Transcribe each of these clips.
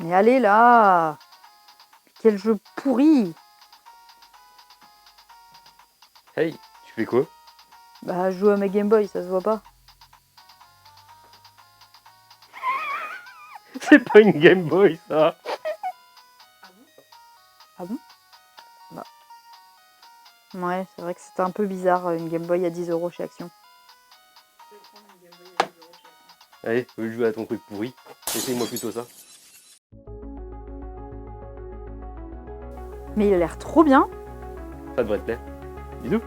Mais allez là! Quel jeu pourri! Hey, tu fais quoi? Bah, je joue à ma Game Boy, ça se voit pas. C'est pas une Game Boy, ça! Ah bon? Bah. Ouais, c'est vrai que c'était un peu bizarre, une Game Boy à 10€ chez Action. Allez, au lieu de jouer à ton truc pourri, essaye-moi plutôt ça. Mais il a l'air trop bien! Ça devrait te plaire. Bisous!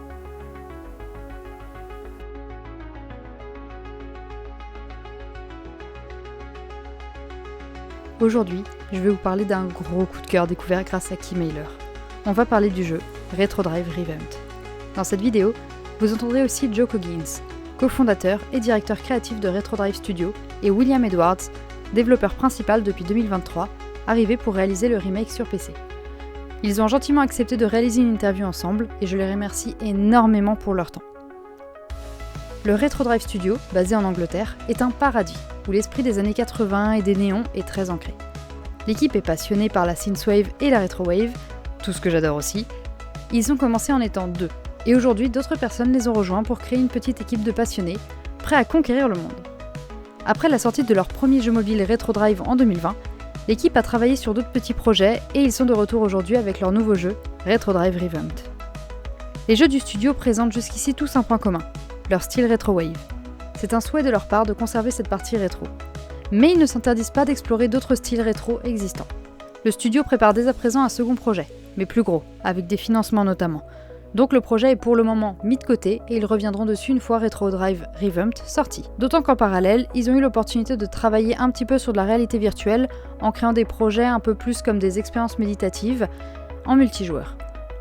Aujourd'hui, je vais vous parler d'un gros coup de cœur découvert grâce à Keymailer. On va parler du jeu Retro Drive Revamped. Dans cette vidéo, vous entendrez aussi Joe Coggins, cofondateur et directeur créatif de Retro Drive Studio, et William Edwards, développeur principal depuis 2023, arrivé pour réaliser le remake sur PC. Ils ont gentiment accepté de réaliser une interview ensemble et je les remercie énormément pour leur temps. Le Retro Drive Studio, basé en Angleterre, est un paradis où l'esprit des années 80 et des néons est très ancré. L'équipe est passionnée par la synthwave et la retrowave, tout ce que j'adore aussi. Ils ont commencé en étant 2, et aujourd'hui d'autres personnes les ont rejoints pour créer une petite équipe de passionnés, prêts à conquérir le monde. Après la sortie de leur premier jeu mobile Retro Drive en 2020, l'équipe a travaillé sur d'autres petits projets et ils sont de retour aujourd'hui avec leur nouveau jeu, Retro Drive Revamped. Les jeux du studio présentent jusqu'ici tous un point commun, leur style retrowave. C'est un souhait de leur part de conserver cette partie rétro. Mais ils ne s'interdisent pas d'explorer d'autres styles rétro existants. Le studio prépare dès à présent un second projet, mais plus gros, avec des financements notamment. Donc le projet est pour le moment mis de côté et ils reviendront dessus une fois Retro Drive Revamped sorti. D'autant qu'en parallèle, ils ont eu l'opportunité de travailler un petit peu sur de la réalité virtuelle en créant des projets un peu plus comme des expériences méditatives en multijoueur.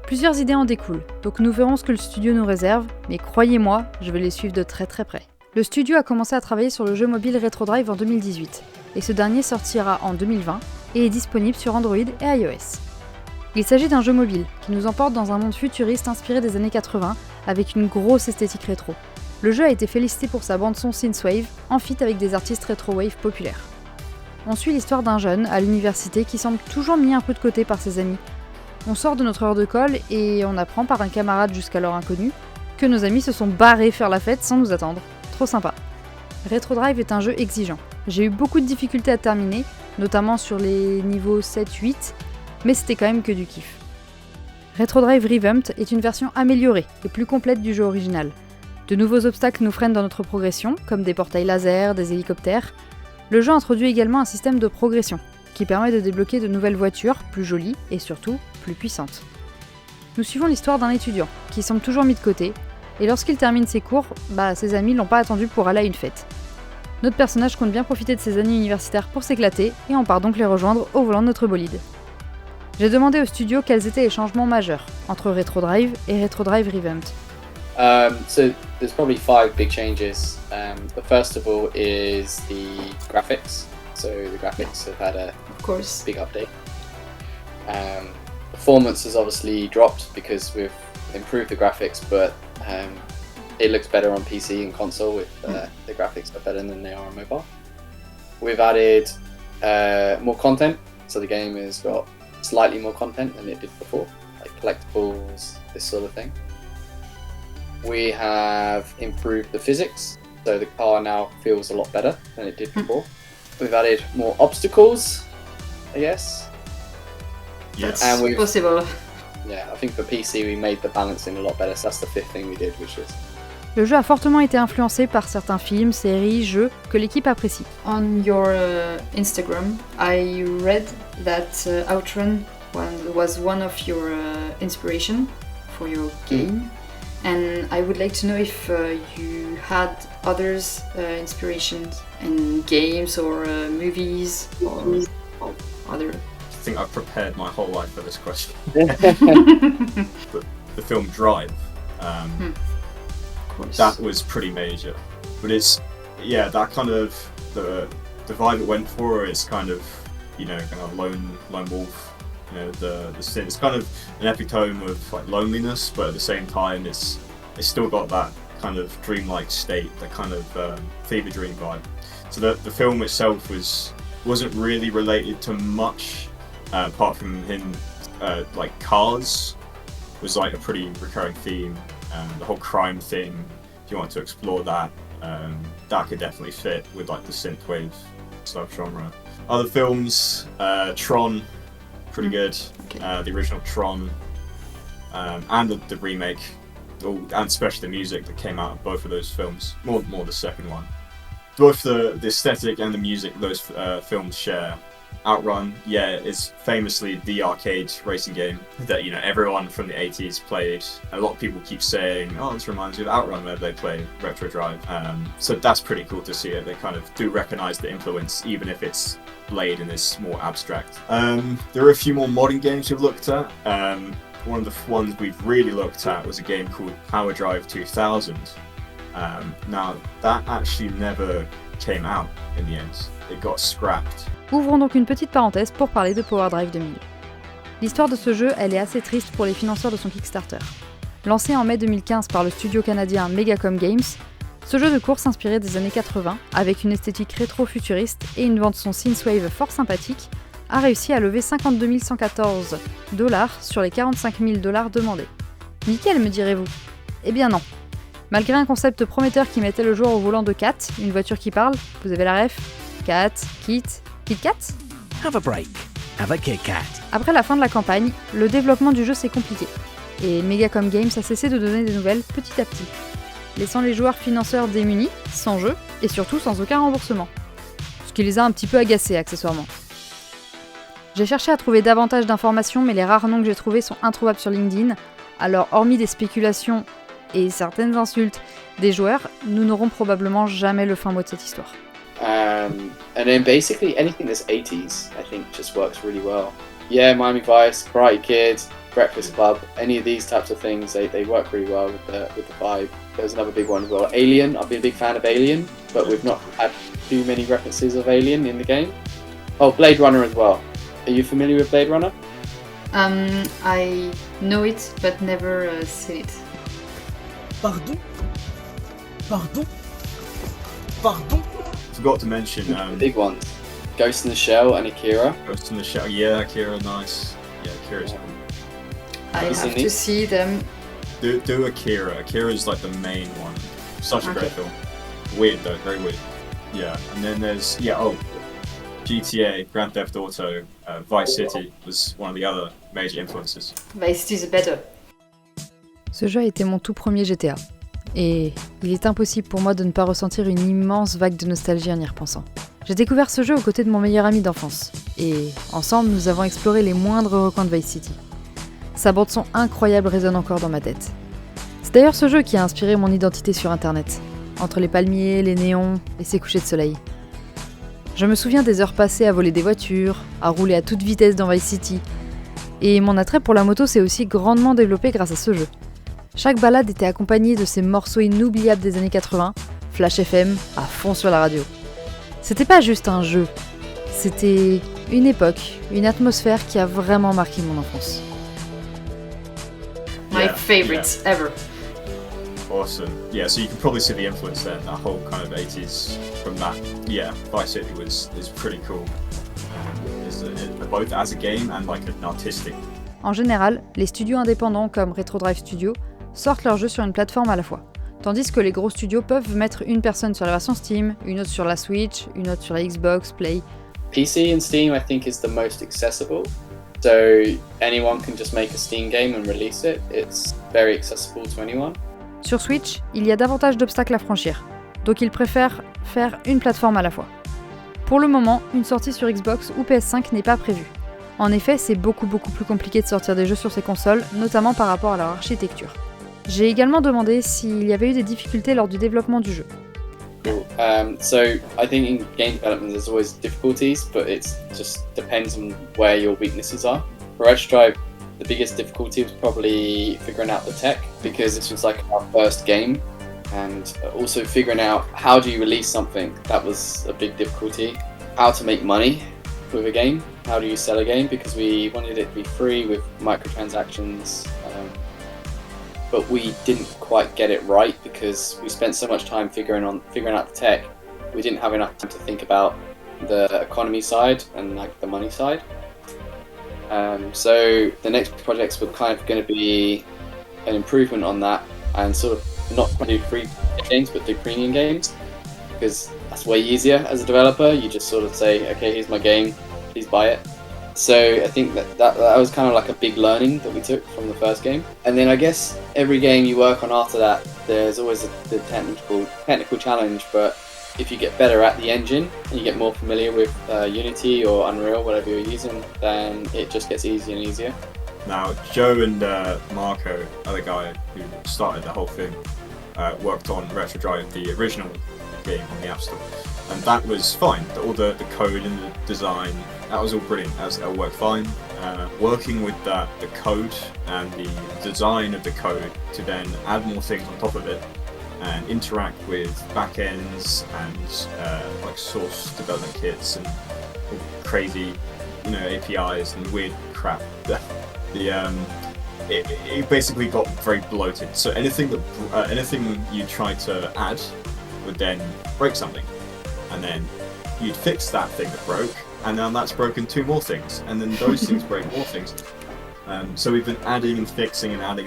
Plusieurs idées en découlent, donc nous verrons ce que le studio nous réserve, mais croyez-moi, je vais les suivre de très très près. Le studio a commencé à travailler sur le jeu mobile Retro Drive en 2018, et ce dernier sortira en 2020 et est disponible sur Android et iOS. Il s'agit d'un jeu mobile qui nous emporte dans un monde futuriste inspiré des années 80 avec une grosse esthétique rétro. Le jeu a été félicité pour sa bande-son synthwave en feat avec des artistes rétro-wave populaires. On suit l'histoire d'un jeune à l'université qui semble toujours mis un peu de côté par ses amis. On sort de notre heure de colle et on apprend par un camarade jusqu'alors inconnu que nos amis se sont barrés faire la fête sans nous attendre. Trop sympa. Retro Drive est un jeu exigeant. J'ai eu beaucoup de difficultés à terminer, notamment sur les niveaux 7-8, mais c'était quand même que du kiff. Retro Drive Revamped est une version améliorée et plus complète du jeu original. De nouveaux obstacles nous freinent dans notre progression, comme des portails laser, des hélicoptères. Le jeu introduit également un système de progression, qui permet de débloquer de nouvelles voitures, plus jolies et surtout plus puissantes. Nous suivons l'histoire d'un étudiant, qui semble toujours mis de côté, et lorsqu'il termine ses cours, ses amis l'ont pas attendu pour aller à une fête. Notre personnage compte bien profiter de ses années universitaires pour s'éclater, et on part donc les rejoindre au volant de notre bolide. J'ai demandé au studio quels étaient les changements majeurs entre Retro Drive et Retro Drive Revamped. So there's probably 5 big changes. The first of all is the graphics. So the graphics have had a big update. Performance has obviously dropped because we've improved the graphics, but it looks better on PC and console with the graphics are better than they are on mobile. We've added more content, so the game has got slightly more content than it did before, like collectibles, this sort of thing. We have improved the physics, so the car now feels a lot better than it did before. We've added more obstacles, I guess. Yes. And we've, Possible. yeah, I think for PC we made the balancing a lot better, so that's the 5th thing we did, which is... Le jeu a fortement été influencé par certains films, séries, jeux que l'équipe apprécie. On your Instagram, I read that Outrun was one of your inspiration for your game, and I would like to know if you had others inspirations in games or movies or other. I think I've prepared my whole life for this question. The film Drive. That was pretty major, but it's that kind of the vibe it went for is kind of kind of lone wolf, it's kind of an epitome of like loneliness, but at the same time it's still got that kind of dreamlike state, that kind of fever dream vibe. So the film itself was wasn't really related to much apart from him. Like cars was like a pretty recurring theme. The whole crime thing, if you want to explore that, that could definitely fit with like the synthwave subgenre. Other films, Tron, pretty good. Okay. The original Tron, and the remake, and especially the music that came out of both of those films. More the second one. Both the aesthetic and the music those films share. Outrun, yeah, is famously the arcade racing game that, you know, everyone from the 80s played. A lot of people keep saying, oh, this reminds me of Outrun where they play Retro Drive. So that's pretty cool to see it. They kind of do recognise the influence, even if it's played in this more abstract. There are a few more modern games we've looked at. One of the ones we've really looked at was a game called Power Drive 2000. Now, that actually never came out in the end. It got scrapped. Ouvrons donc une petite parenthèse pour parler de Power Drive 2000. L'histoire de ce jeu, elle est assez triste pour les financeurs de son Kickstarter. Lancé en mai 2015 par le studio canadien Megacom Games, ce jeu de course inspiré des années 80, avec une esthétique rétro-futuriste et une bande-son synthwave fort sympathique, a réussi à lever 52 114 $ sur les 45 000 $ demandés. Nickel, me direz-vous? Eh bien non. Malgré un concept prometteur qui mettait le joueur au volant de Cat, une voiture qui parle, vous avez la ref? Cat, Kit, Kit Kat? Have a break. Have a Kit Kat. Après la fin de la campagne, le développement du jeu s'est compliqué, et Megacom Games a cessé de donner des nouvelles petit à petit, laissant les joueurs financeurs démunis, sans jeu, et surtout sans aucun remboursement. Ce qui les a un petit peu agacés accessoirement. J'ai cherché à trouver davantage d'informations, mais les rares noms que j'ai trouvés sont introuvables sur LinkedIn, alors hormis des spéculations et certaines insultes des joueurs, nous n'aurons probablement jamais le fin mot de cette histoire. And then basically anything that's 80s, I think, just works really well. Yeah, Miami Vice, Karate Kid, Breakfast Club, any of these types of things, they work really well with the vibe. There's another big one as well. Alien, I've been a big fan of Alien, but we've not had too many references of Alien in the game. Oh, Blade Runner as well. Are you familiar with Blade Runner? I know it, but never seen it. Pardon? Pardon? Pardon? Forgot to mention The big ones. Ghost in the Shell and Akira. Ghost in the Shell. Yeah, Akira, nice. Yeah, Akira's cool. I Have you have seen to these? see them. Do Akira. Akira's like the main one. Such a great film. Weird though, very weird. Yeah, and then there's GTA, Grand Theft Auto, Vice City was one of the other major influences. Vice City is better. Ce jeu a été mon tout premier GTA, et il est impossible pour moi de ne pas ressentir une immense vague de nostalgie en y repensant. J'ai découvert ce jeu aux côtés de mon meilleur ami d'enfance, et ensemble nous avons exploré les moindres recoins de Vice City. Sa bande-son incroyable résonne encore dans ma tête. C'est d'ailleurs ce jeu qui a inspiré mon identité sur internet, entre les palmiers, les néons et ses couchers de soleil. Je me souviens des heures passées à voler des voitures, à rouler à toute vitesse dans Vice City, et mon attrait pour la moto s'est aussi grandement développé grâce à ce jeu. Chaque balade était accompagnée de ces morceaux inoubliables des années 80, Flash FM, à fond sur la radio. C'était pas juste un jeu, c'était une époque, une atmosphère qui a vraiment marqué mon enfance. My Yeah, favorite ever. Awesome. Yeah, so you can probably see the influence there, that whole kind of 80s from that. Yeah, Vice City is pretty cool. Both as a game and like an artistic. En général, les studios indépendants comme Retro Drive Studio sortent leurs jeux sur une plateforme à la fois, tandis que les gros studios peuvent mettre une personne sur la version Steam, une autre sur la Switch, une autre sur la Xbox, Play. PC and Steam, I think, is the most accessible. So anyone can just make a Steam game and release it. It's very accessible to anyone. Sur Switch, il y a davantage d'obstacles à franchir, donc ils préfèrent faire une plateforme à la fois. Pour le moment, une sortie sur Xbox ou PS5 n'est pas prévue. En effet, c'est beaucoup plus compliqué de sortir des jeux sur ces consoles, notamment par rapport à leur architecture. J'ai également demandé s'il y avait eu des difficultés lors du développement du jeu. So I think in game development there's always difficulties, but it just depends on where your weaknesses are. For Retro Drive, the biggest difficulty was probably figuring out the tech, because this was like our first game, and also figuring out how do you release something. That was a big difficulty. How to make money with a game, how do you sell a game, because we wanted it to be free with microtransactions, but we didn't quite get it right because we spent so much time figuring out the tech. We didn't have enough time to think about the economy side and like the money side. So the next projects were kind of going to be an improvement on that, and sort of not do free games but do premium games, because that's way easier as a developer. You just sort of say, okay, here's my game, please buy it. So I think that was kind of like a big learning that we took from the first game. And then I guess every game you work on after that, there's always the technical challenge, but if you get better at the engine and you get more familiar with Unity or Unreal, whatever you're using, then it just gets easier and easier. Now, Joe and Marco, other guy who started the whole thing, worked on Retro Drive, the original game on the App Store, and that was fine. All the code and the design, that was all brilliant. That worked fine. Working with the code and the design of the code to then add more things on top of it and interact with backends and like source development kits and crazy, APIs and weird crap. It basically got very bloated. So anything you tried to add would then break something, and then you'd fix that thing that broke, and now that's broken 2 more things, and then those things break more things. So we've been adding and fixing over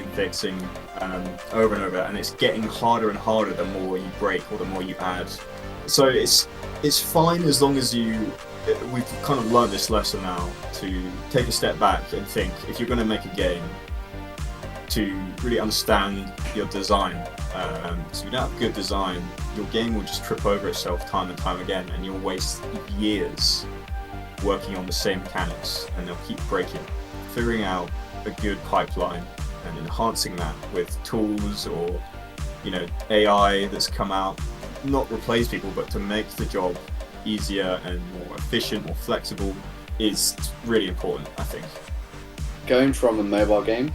and over, and it's getting harder and harder the more you break or the more you add. So it's fine as long as we've kind of learned this lesson now to take a step back and think, if you're going to make a game, to really understand your design. So if you don't have good design, your game will just trip over itself time and time again, and you'll waste years working on the same mechanics, and they'll keep breaking. Figuring out a good pipeline and enhancing that with tools or AI that's come out, not replace people, but to make the job easier and more efficient, more flexible, is really important, I think. Going from a mobile game,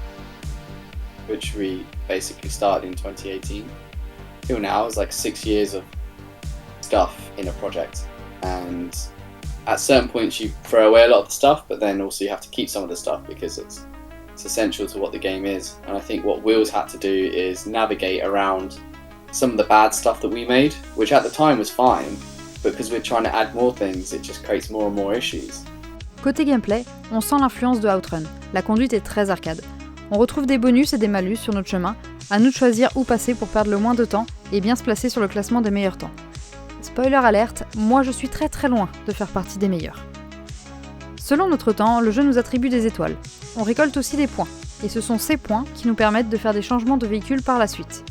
which we basically started in 2018, till now is like 6 years of stuff in a project, and at certain points you throw away a lot of the stuff, but then also you have to keep some of the stuff because it's essential to what the game is. And I think what Will's had to do is navigate around some of the bad stuff that we made, which at the time was fine, but because we're trying to add more things, it just creates more and more issues. Côté gameplay, on sent l'influence de Outrun. La conduite est très arcade. On retrouve des bonus et des malus sur notre chemin, à nous de choisir où passer pour perdre le moins de temps et bien se placer sur le classement des meilleurs temps. Spoiler alerte, moi je suis très très loin de faire partie des meilleurs. Selon notre temps, le jeu nous attribue des étoiles. On récolte aussi des points, et ce sont ces points qui nous permettent de faire des changements de véhicule par la suite.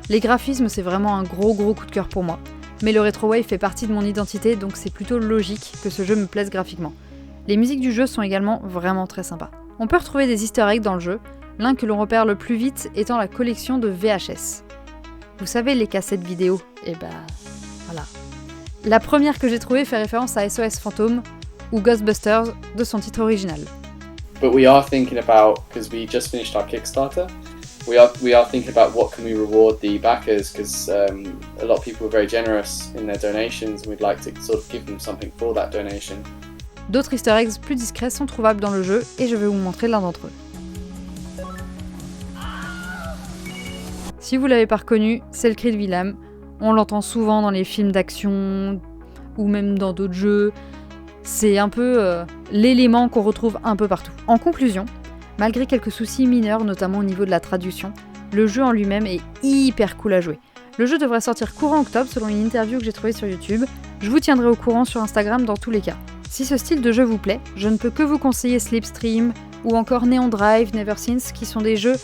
Les graphismes, c'est vraiment un gros coup de cœur pour moi, mais le Retrowave fait partie de mon identité, donc c'est plutôt logique que ce jeu me plaise graphiquement. Les musiques du jeu sont également vraiment très sympas. On peut retrouver des easter eggs dans le jeu, l'un que l'on repère le plus vite étant la collection de VHS. Vous savez, les cassettes vidéo, voilà. La première que j'ai trouvée fait référence à SOS Fantôme ou Ghostbusters de son titre original. But we are thinking about, because we just finished our Kickstarter, we are thinking about what can we reward the backers, because a lot of people were very generous in their donations, and we'd like to sort of give them something for that donation. D'autres easter eggs plus discrets sont trouvables dans le jeu et je vais vous montrer l'un d'entre eux. Si vous l'avez pas reconnu, c'est le cri de Willem. On l'entend souvent dans les films d'action ou même dans d'autres jeux. C'est un peu l'élément qu'on retrouve un peu partout. En conclusion, malgré quelques soucis mineurs, notamment au niveau de la traduction, le jeu en lui-même est hyper cool à jouer. Le jeu devrait sortir courant octobre selon une interview que j'ai trouvée sur YouTube. Je vous tiendrai au courant sur Instagram dans tous les cas. Si ce style de jeu vous plaît, je ne peux que vous conseiller Slipstream ou encore Neon Drive, Never Since, qui sont des jeux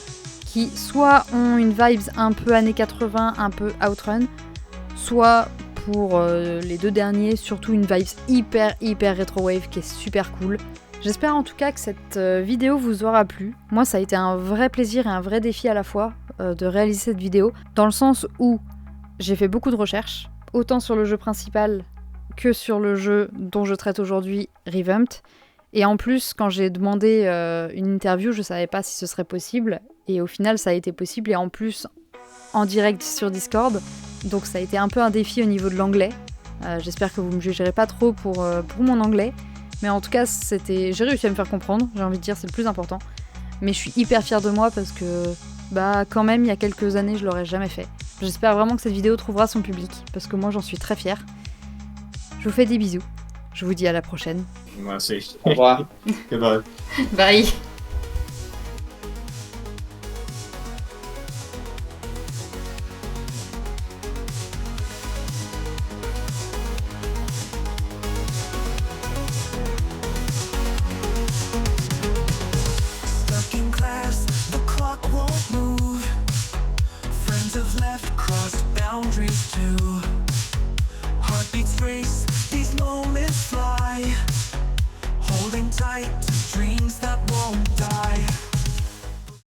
qui soit ont une vibes un peu années 80, un peu Outrun, soit pour les deux derniers, surtout une vibes hyper Retrowave qui est super cool. J'espère en tout cas que cette vidéo vous aura plu. Moi ça a été un vrai plaisir et un vrai défi à la fois de réaliser cette vidéo, dans le sens où j'ai fait beaucoup de recherches, autant sur le jeu principal que sur le jeu dont je traite aujourd'hui, Revamped. Et en plus, quand j'ai demandé une interview, je savais pas si ce serait possible. Et au final, ça a été possible. Et en plus, en direct sur Discord. Donc ça a été un peu un défi au niveau de l'anglais. J'espère que vous me jugerez pas trop pour mon anglais. Mais en tout cas, j'ai réussi à me faire comprendre. J'ai envie de dire, c'est le plus important. Mais je suis hyper fière de moi parce que, quand même, il y a quelques années, je l'aurais jamais fait. J'espère vraiment que cette vidéo trouvera son public. Parce que moi, j'en suis très fière. Je vous fais des bisous Je vous dis à la prochaine. Merci. Au revoir. Goodbye. Bye. Stuck in class, the clock won't move. Friends have left, crossed boundaries too. Heartbeats race, these moments fly. Holding tight to